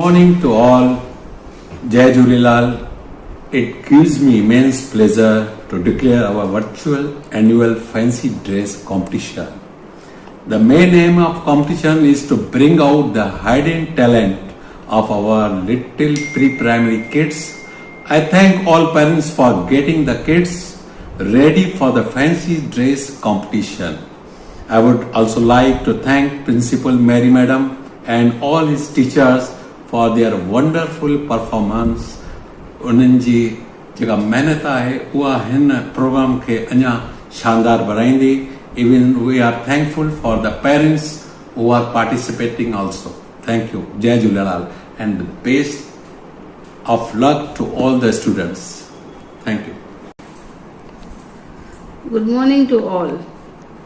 Morning to all, Jai Jhulelal. It gives me immense pleasure to declare our virtual annual fancy dress competition. The main aim of competition is to bring out the hidden talent of our little pre-primary kids. I thank all parents for getting the kids ready for the fancy dress competition. I would also like to thank Principal Mary Madam and all his teachers for their wonderful performance. उन्हनि जी जेका महिनत आहे उहा हिन programme खे अञा शानदार बणाईंदी. Even we are thankful for the parents who are participating also. Thank you. Jai Jhulelal and the best of luck to all the students. Thank you. Good morning to all.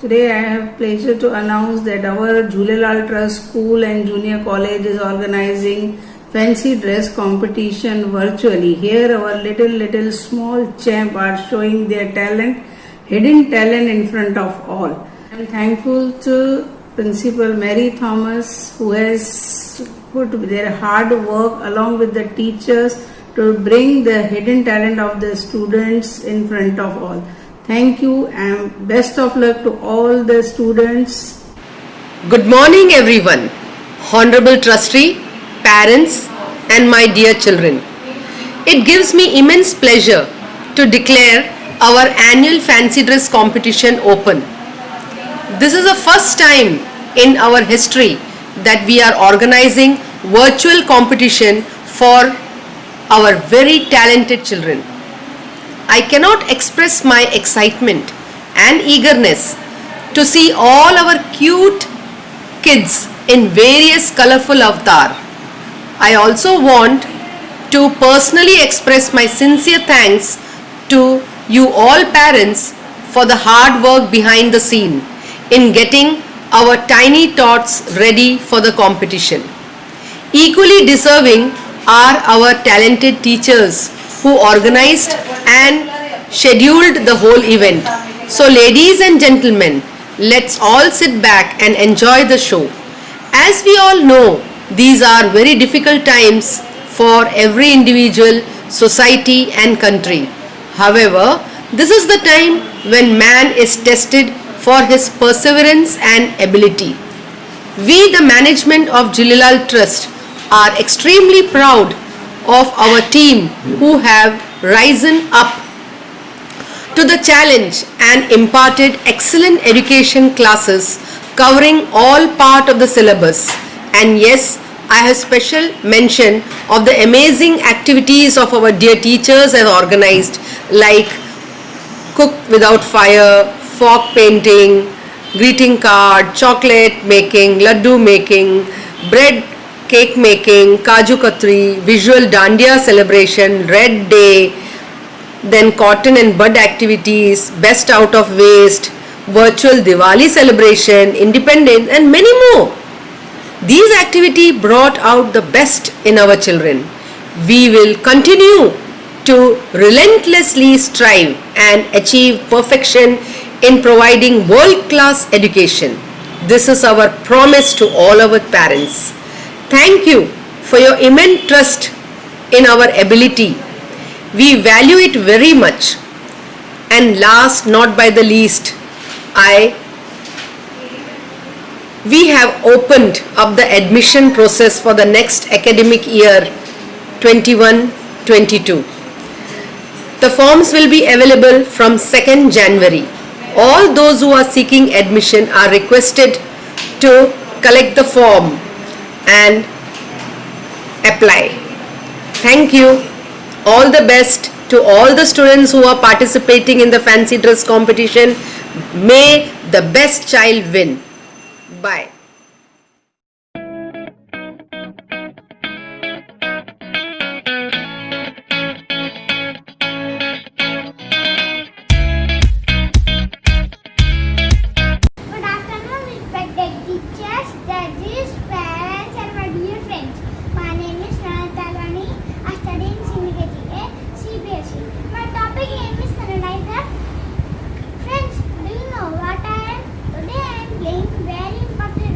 Today I have pleasure to announce that our Jhulelal Trust School and Junior College is organizing fancy dress competition virtually. Here our little small champ are showing their talent, hidden talent in front of all. I am thankful to Principal Mary Thomas who has put their hard work along with the teachers to bring the hidden talent of the students in front of all. Thank you and best of luck to all the students. Good morning everyone, Honorable Trustee, parents and my dear children. It gives me immense pleasure to declare our annual fancy dress competition open. This is the first time in our history that we are organizing virtual competition for our very talented children. I cannot express my excitement and eagerness to see all our cute kids in various colorful avatar. I also want to personally express my sincere thanks to you all parents for the hard work behind the scene in getting our tiny tots ready for the competition. Equally deserving are our talented teachers who organized and scheduled the whole event. So ladies and gentlemen, let's all sit back and enjoy the show. As we all know, these are very difficult times for every individual, society and country. However, this is the time when man is tested for his perseverance and ability. We, the management of Jhulelal Trust, are extremely proud of our team who have risen up to the challenge and imparted excellent education classes covering all part of the syllabus. And yes, I have special mention of the amazing activities of our dear teachers have organized, like cook without fire, fork painting, greeting card, chocolate making, laddu making, bread cake making, kaju katri, visual dandiya celebration, red day, then cotton and bud activities, best out of waste, virtual Diwali celebration, independence and many more. These activities brought out the best in our children. We will continue to relentlessly strive and achieve perfection in providing world-class education. This is our promise to all our parents. Thank you for your immense trust in our ability. We value it very much. And last not by the least, we have opened up the admission process for the next academic year 21-22. The forms will be available from 2nd January. All those who are seeking admission are requested to collect the form and apply. Thank you. All the best to all the students who are participating in the fancy dress competition. May the best child win. Bye. Good afternoon, respected teachers, judges, parents, and my dear friends. My name is Nana Talwani. I study in Senior KGA, CBSE. My topic name is Sanitizer. Friends, do you know what I am? Today I am playing very important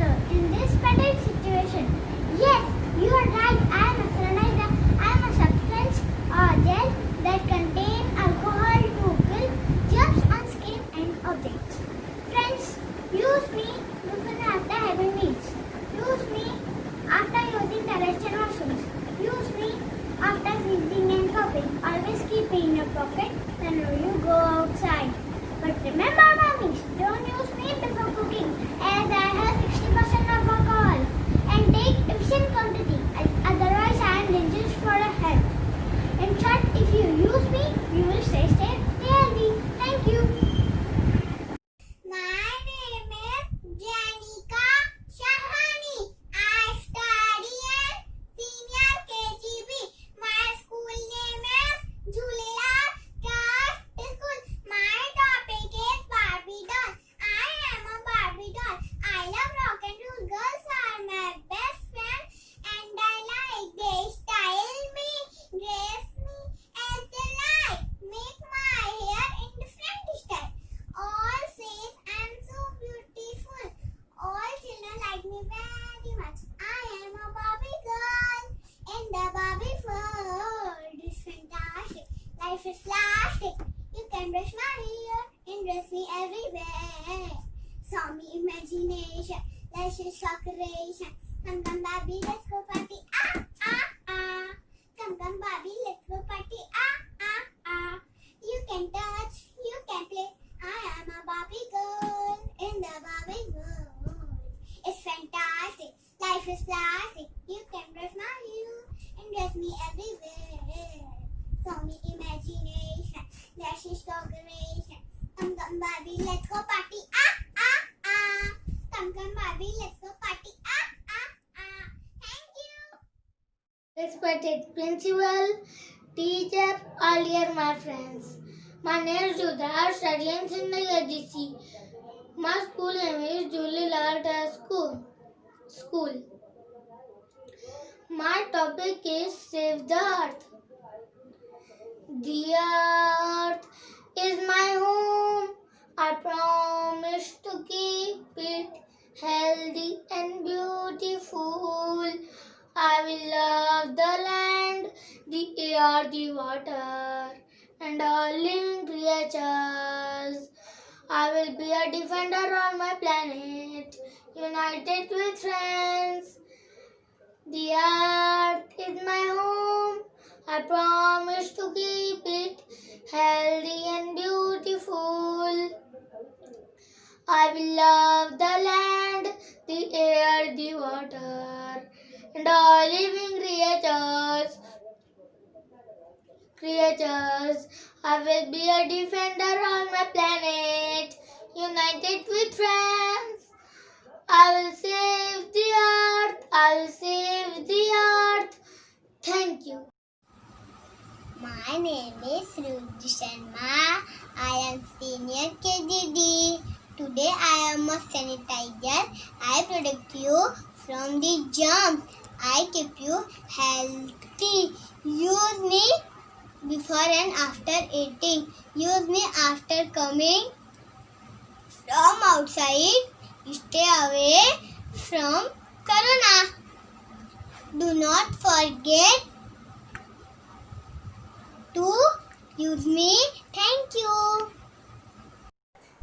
rocket, then you go outside. But remember, mummies, don't use meat before cooking, as I have 60% of alcohol. And take efficient quantity, otherwise I am dangerous for the health. In short, if you use meat, you will stay safe, stay healthy. Thank you. My name is Janika Shahani. I study in senior KGB. My school name is Jhulelal Trust School. My topic is Barbie doll. I am a Barbie doll. I love rock and roll. Girls are my best friend, and I like they style me, dress me as they like, make my hair in different style. All says I'm so beautiful. All children like me very much. I am a Barbie girl in the Barbie world. It's fantastic. Life is plastic. You can brush my hair and dress me everywhere. Saw me imagination. Let's just decoration. Come Barbie, let's go party. Ah ah ah. Come Barbie, let's go party. Ah ah ah. You can touch, you can play. I am a Barbie girl in the Barbie world. It's fantastic. Life is plastic. You can brush my hair and dress me everywhere. So me imagination. Let's just decoration. Come Barbie, let's go party. Ah ah ah. Come Barbie, let's go party. Ah ah ah. Thank you. Respected principal, teacher, all dear my friends. My name is Judha. I study in Sindhi AGC. My school name is Jhulelal Trust School. My topic is Save the Earth. The earth is my home. I promise to keep it healthy and beautiful. I will love the land, the air, the water, and all living creatures. I will be a defender on my planet, united with friends. The earth is my home. I promise to keep it healthy and beautiful. I will love the land, the air, the water, and all living creatures. I will be a defender on my planet, united with friends. I will save the earth. I will save the earth. Thank you. My name is Rudy Sharma. I am senior KGD. Today I am a sanitizer. I protect you from the germs. I keep you healthy. Use me before and after eating. Use me after coming from outside. Stay away from corona. Do not forget to use me. Thank you.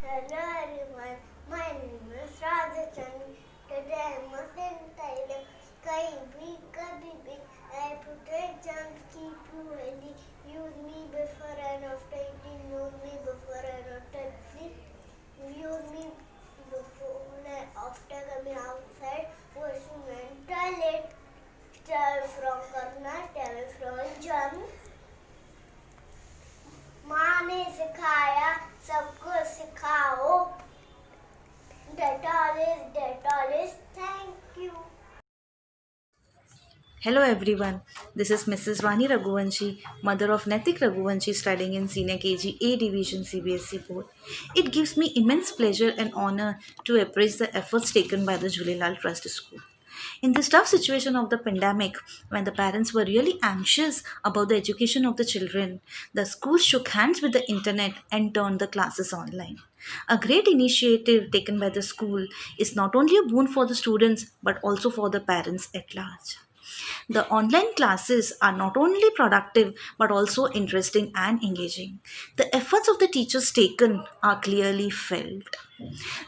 Hello everyone, my name is Rajachani. Today I am a sanitizer. कहीं भी कभी भी I protect germs, keep you healthy. Use me before and after eating. Use me before and after sleep. Use me before and after coming outside. Washing and toilet. Stay away from corona. Stay away from germs. माँ ने सिखाया सबको सिखाओ. Dettol is. Thank you. Hello everyone, this is Mrs. Vani Raghuvanshi, mother of Netik Raghuvanshi studying in Senior KG A Division CBSE Board. It gives me immense pleasure and honor to appraise the efforts taken by the Jhulelal Trust School. In this tough situation of the pandemic, when the parents were really anxious about the education of the children, the school shook hands with the internet and turned the classes online. A great initiative taken by the school is not only a boon for the students but also for the parents at large. The online classes are not only productive but also interesting and engaging. The efforts of the teachers taken are clearly felt.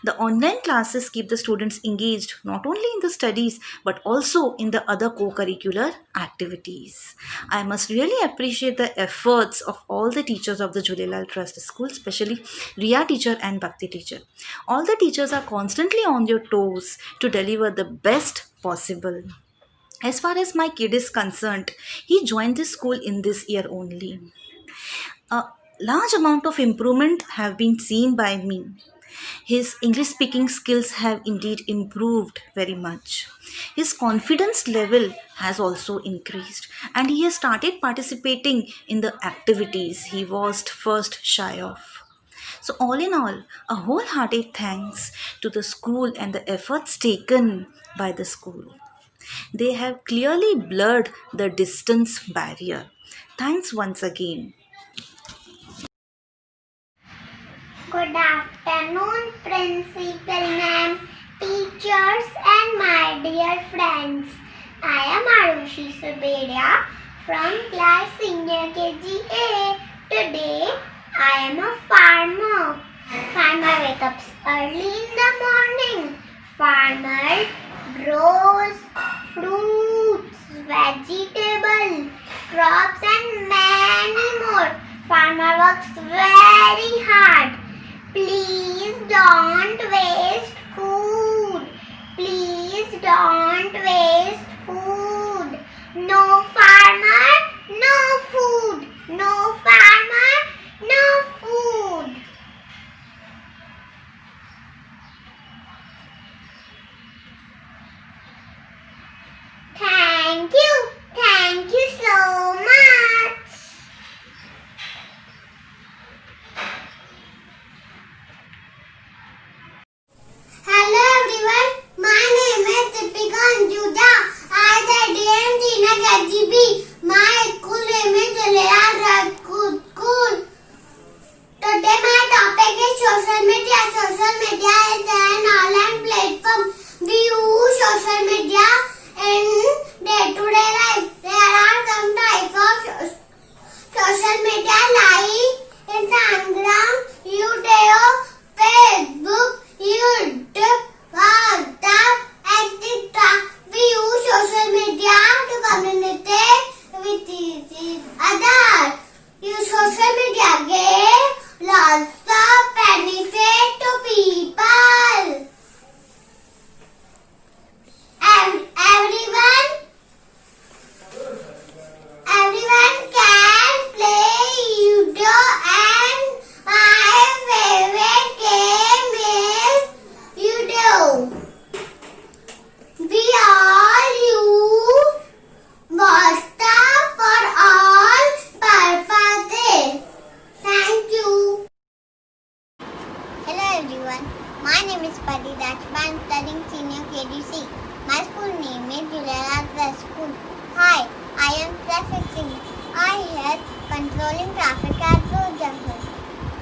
The online classes keep the students engaged not only in the studies but also in the other co-curricular activities. I must really appreciate the efforts of all the teachers of the Julelal Trust School, especially Riya teacher and Bhakti teacher. All the teachers are constantly on their toes to deliver the best possible. As far as my kid is concerned, he joined this school in this year only. A large amount of improvement have been seen by me. His English speaking skills have indeed improved very much. His confidence level has also increased and he has started participating in the activities he was first shy of. So, all in all, a wholehearted thanks to the school and the efforts taken by the school. They have clearly blurred the distance barrier. Thanks once again. Good afternoon, Principal Ma'am, teachers, and my dear friends. I am Arushi Subedia from class senior KGA. Today, I am a farmer. Farmer wakes up early in the morning. Farmer grows fruits, vegetables, crops, and many more. Farmer works very hard. Please don't waste food. Please don't waste food. No farmer, no food. No farmer, no food. Thank you. Thank you so much. Hello everyone, my name is Deepika Anjuda. I study in Senior KGB. My school name is Julelal School. Today my topic is social media. Social media is an online platform. We use social media in day-to-day life. There are some types of social media like Instagram, YouTube, Facebook, YouTube, WhatsApp, etc. We use social media to communicate with each other. Use social media give lots of benefit to people. Everyone can play Ludo, and my favorite game is Ludo. We all use WhatsApp for all purposes. Thank you. Hello everyone. My name is Padi Rajba. I am studying senior KDC. My school name is Julelal School. Hi, I am traffic singer. I help controlling traffic at road junction.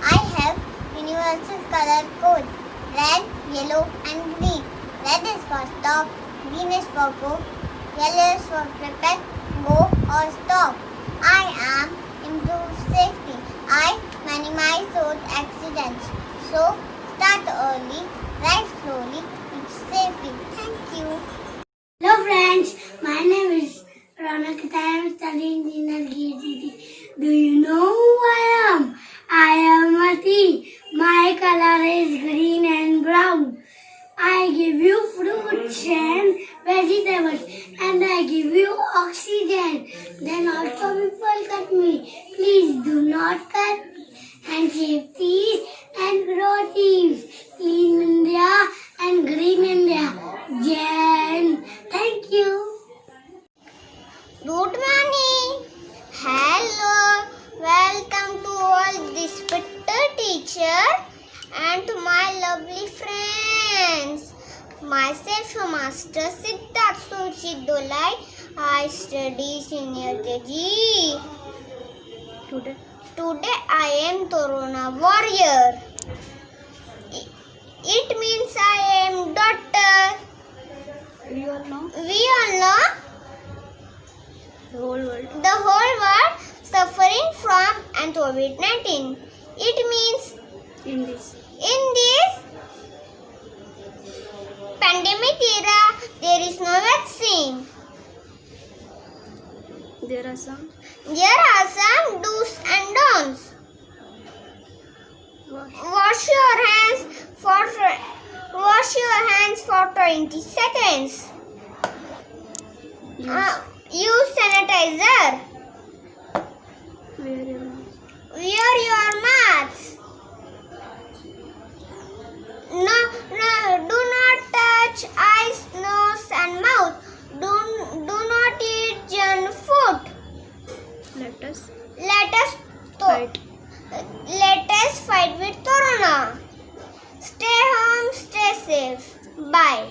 I have universal color code: red, yellow, and green. Red is for stop, green is for go, yellow is for prepare, go or stop. I am improve safety. I minimize road accidents. So start early, drive slowly, reach safely. Thank you. Hello friends, my name is Ronak. I am studying in LKG. Do you know who I am? I am a tea. My color is green and brown. I give you fruits and vegetables, and I give you oxygen. Then also people cut me. Please do not cut me. And save trees and grow trees. Clean India and green India. Jen, thank you. Good morning. Hello. Welcome to all respected teacher and to my lovely friends. Myself, Master Siddharth Sunshit Dolai. I study senior KG. Today I am Torona warrior. It means I am daughter. We all know The whole world suffering from COVID-19. It means in this pandemic era, there is no vaccine. There are some do's and don'ts. Wash your hands for 20 seconds. Use sanitizer. Wear your mask. Do not touch eyes, nose and mouth. Do not eat junk food. Let us fight with Corona. Stay home, stay safe. Bye.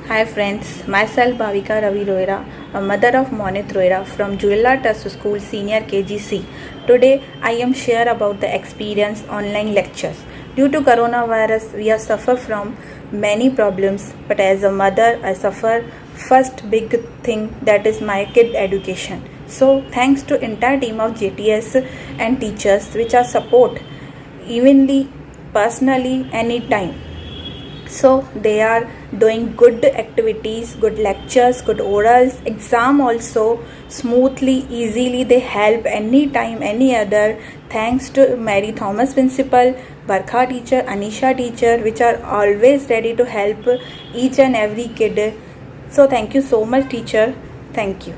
Hi friends, myself Bhavika Ravi Rohira, a mother of Monit Rohira from Julelal Trust School Senior KGC. Today I am share about the experience online lectures. Due to coronavirus, we have suffered from many problems, but as a mother, I suffer first big thing, that is my kid education. So thanks to entire team of JTS and teachers which are support evenly, personally, anytime. So they are doing good activities, good lectures, good orals, exam also smoothly, easily. They help anytime, any other. Thanks to Mary Thomas principal, Barkha teacher, Anisha teacher, which are always ready to help each and every kid. So thank you so much teacher. Thank you.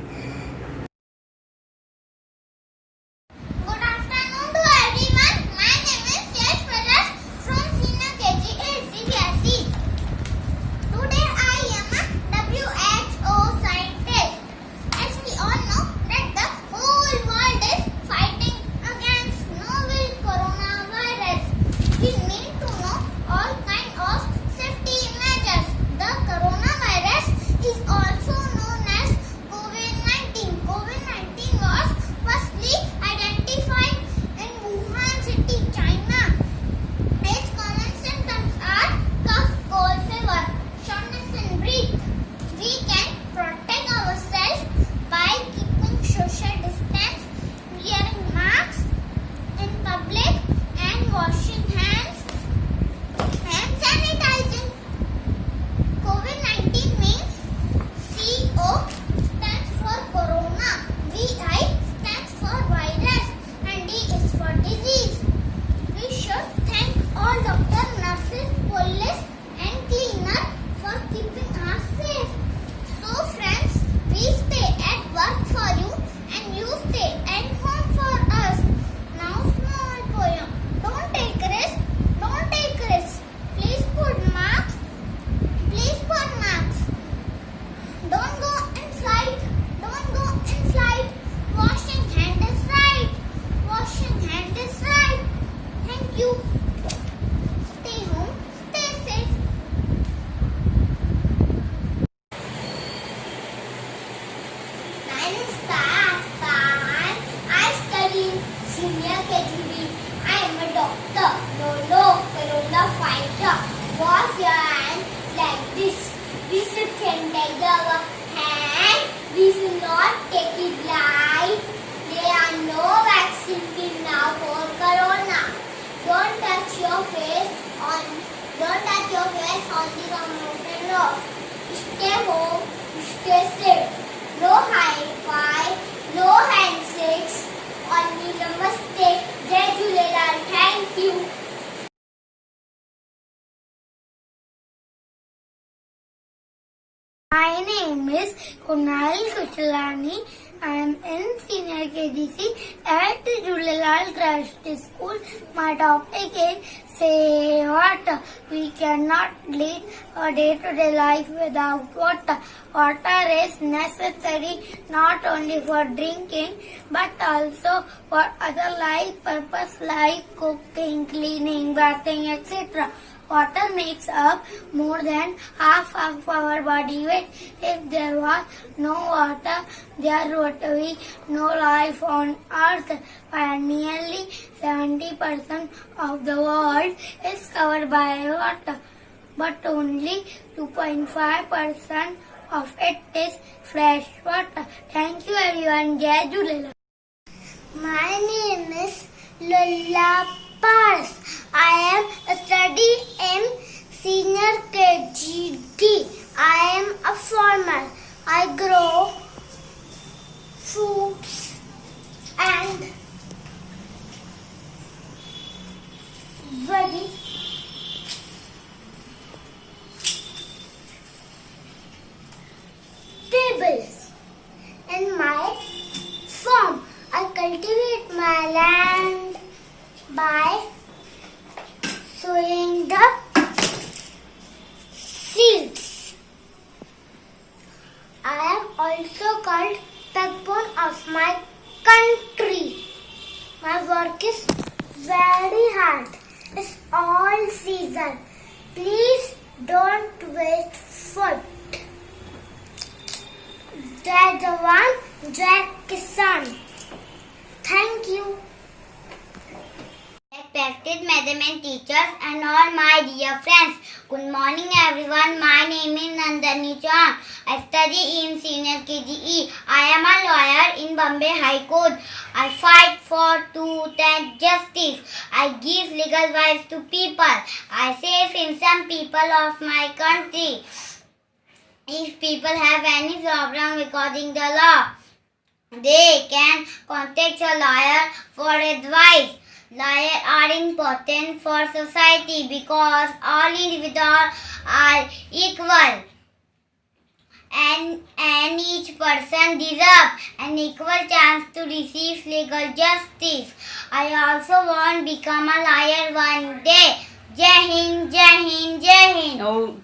Good afternoon to everyone. My name is Yash Pradas from Senior KG CBSE. Today I am a WHO scientist. As we all know that the whole world is fighting against novel coronavirus. We need to know all kinds of safety measures. The coronavirus is also known as COVID-19. COVID-19 was firstly identified in Wuhan city, China. Its common symptoms are cough, cold, fever, shortness in breath. We can protect ourselves by keeping social distance, wearing masks in public, and washing hands and sanitizing. COVID-19 means CO stands for corona, VI stands for virus, and D is for disease. We should thank all doctors, nurses, police and cleaner for keeping us safe. So friends, we stay at work for you and you stay at home for us. Now small poem. Don't take risk. Don't take risk. Please put marks. Please put marks. Don't go inside. Don't go inside. Washing hand is right. Washing hand is right. Thank you. Stay home. Stay safe. My name is Tahan. I study in Senior KGB. I am a doctor. No, corona fighter. Wash your hands like this. We should sanitize our hands. We should not take it light. There are no vaccine till now for corona. Don't touch your face on the promoted road. Stay home. Stay safe. No high five. No handshakes. Only namaste. Jai Julelal. Thank you. My name is Kunal Kuchalani. I am in Senior KGC at Julelal Trust School. My topic is say water. We cannot lead a day-to-day life without water. Water is necessary not only for drinking but also for other life purpose like cooking, cleaning, bathing, etc. Water makes up more than half of our body weight. If there was no water, there would be no life on earth. And nearly 70% of the world is covered by water, but only 2.5% of it is fresh water. Thank you everyone. Jai Jhulelal. My name is Lulla Pars. I am studying in senior KGD. I am a farmer. I grow fruits and vegetables. In my farm, I cultivate my land by sowing the seeds. I am also called backbone of my country. My work is very hard. It's all season. Please don't waste food. Jai Jawan, Jai Kisan. Thank you. Respected madam and teachers and all my dear friends. Good morning everyone. My name is Nandani Chauhan. I study in senior KGE. I am a lawyer in Bombay High Court. I fight for truth and justice. I give legal advice to people. I save innocent people of my country. If people have any problem regarding the law, they can contact a lawyer for advice. Lawyers are important for society because all individuals are equal and each person deserves an equal chance to receive legal justice. I also want to become a lawyer one day. Jai Hind, Jai Hind, Jai Hind.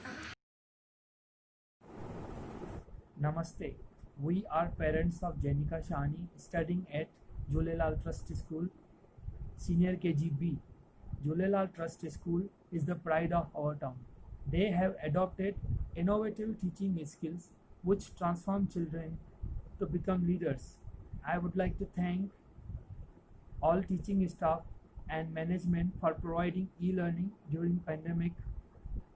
Namaste. We are parents of Jenika Shani studying at Jhulelal Trust School, Senior KGB. Jhulelal Trust School is the pride of our town. They have adopted innovative teaching skills which transform children to become leaders. I would like to thank all teaching staff and management for providing e-learning during pandemic.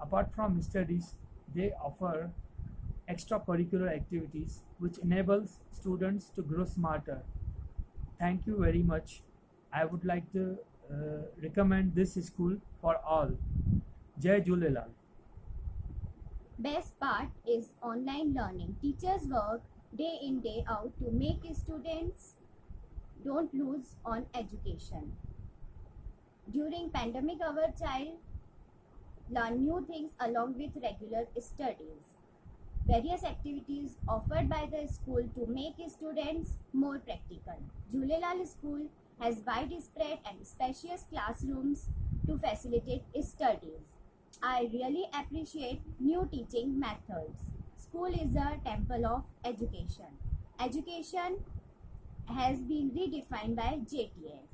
Apart from studies, they offer extracurricular activities which enables students to grow smarter. Thank you very much. I would like to recommend this school for all. Jai Jhulelal. Best part is online learning. Teachers work day in day out to make students don't lose on education. During pandemic, our child learn new things along with regular studies. Various activities offered by the school to make students more practical. Jhulelal School has widespread and spacious classrooms to facilitate studies. I really appreciate new teaching methods. School is a temple of education. Education has been redefined by JTS.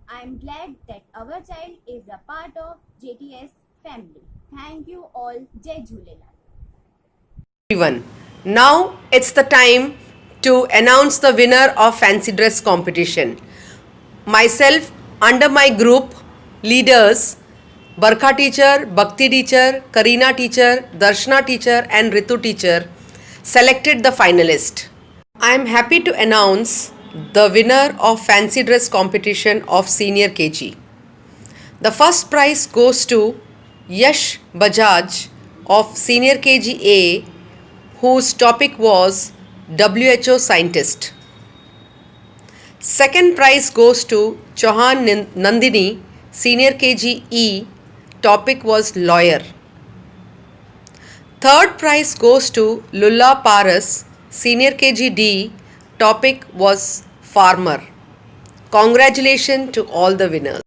I am glad that our child is a part of JTS family. Thank you all. Jai Jhulelal. Everyone. Now it's the time to announce the winner of fancy dress competition. Myself, under my group leaders, Barkha teacher, Bhakti teacher, Karina teacher, Darshana teacher and Ritu teacher, selected the finalist. I am happy to announce the winner of fancy dress competition of senior KG. The first prize goes to Yash Bajaj of senior KG A, whose topic was WHO scientist. Second prize goes to Chauhan Nandini, senior KG E, topic was lawyer. Third prize goes to Lulla Paras, senior KG D, topic was farmer. Congratulations to all the winners.